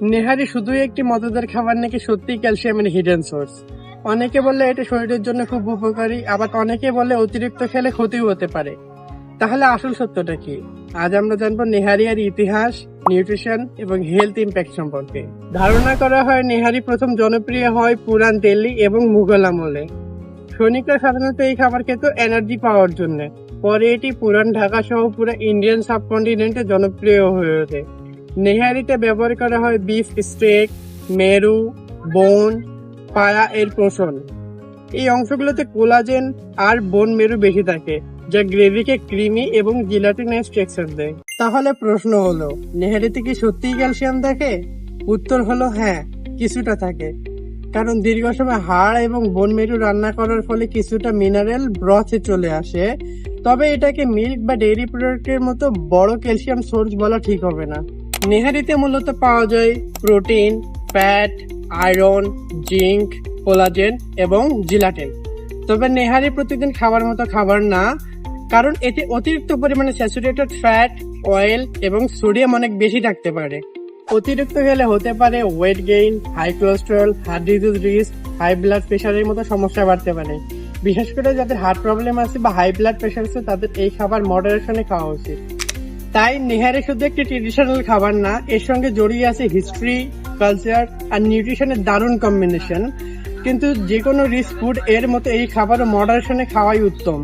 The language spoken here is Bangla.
নেহারি শুধুই একটি মজাদার খাবার নাকি সত্যিই ক্যালসিয়ামের হিডেন সোর্স? অনেকে বলে এটা শরীরের জন্য খুব উপকারী, আবার অনেকে বলে অতিরিক্ত খেলে ক্ষতিও হতে পারে। তাহলে আসল সত্যটা কি? আজ আমরা জানবো নেহারির ইতিহাস, নিউট্রিশন এবং হেলথ ইম্প্যাক্ট সম্পর্কে। ধারণা করা হয় নেহারি প্রথম জনপ্রিয় হয় পুরান দিল্লি এবং মুঘল আমলে। সৈনিকরা সাধারণত এই খাবার খেত এনার্জি পাওয়ার জন্য। পরে এটি পুরান ঢাকা সহ পুরো ইন্ডিয়ান সাবকন্টিনেন্টে জনপ্রিয় হয়ে ওঠে। নেহারিতে ব্যবহার করা হয় বিফ স্টেক, মেরু, বোন, পায়া এর পোষণ। এই অংশগুলোতে কোলাজেন আর বোন মেরু বেশি থাকে, যা গ্রেভিকে ক্রিমি এবং জিলাটিনাস টেক্সচার দেয়। তাহলে প্রশ্ন হলো, নেহারিতে কি সত্যিই ক্যালসিয়াম থাকে? উত্তর হলো হ্যাঁ, কিছুটা থাকে। কারণ দীর্ঘ সময় হাড় এবং বোন মেরু রান্না করার ফলে কিছুটা মিনারেল ব্রথে চলে আসে। তবে এটাকে মিল্ক বা ডেইরি প্রোডাক্টের মতো বড় ক্যালসিয়াম সোর্স বলা ঠিক হবে না। নেহারিতে মূলত পাওয়া যায় protein, fat, iron, zinc, collagen এবং জিলাটিন। তবে নেহারি প্রতিদিন খাবার মতো খাবার না, কারণ এতে অতিরিক্ত পরিমাণে স্যাচুরেটেড ফ্যাট, অয়েল এবং সোডিয়াম অনেক বেশি থাকতে পারে। অতিরিক্ত খেলে হতে পারে weight gain, high cholesterol, heart disease risk, high blood প্রেশারের মতো সমস্যা বাড়তে পারে। বিশেষ করে যাদের হার্ট প্রবলেম আছে বা হাই ব্লাড প্রেশার আছে, তাদের এই খাবার মডারেশনে খাওয়া উচিত। তাই নেহারি শুধু একটি ট্রেডিশনাল খাবার না, এর সঙ্গে জড়িয়ে আছে হিস্ট্রি, কালচার আর নিউট্রিশনের দারুণ কম্বিনেশন। কিন্তু যে কোনো রিচ ফুড এর মতো এই খাবারও মডারেশনে খাওয়াই উত্তম।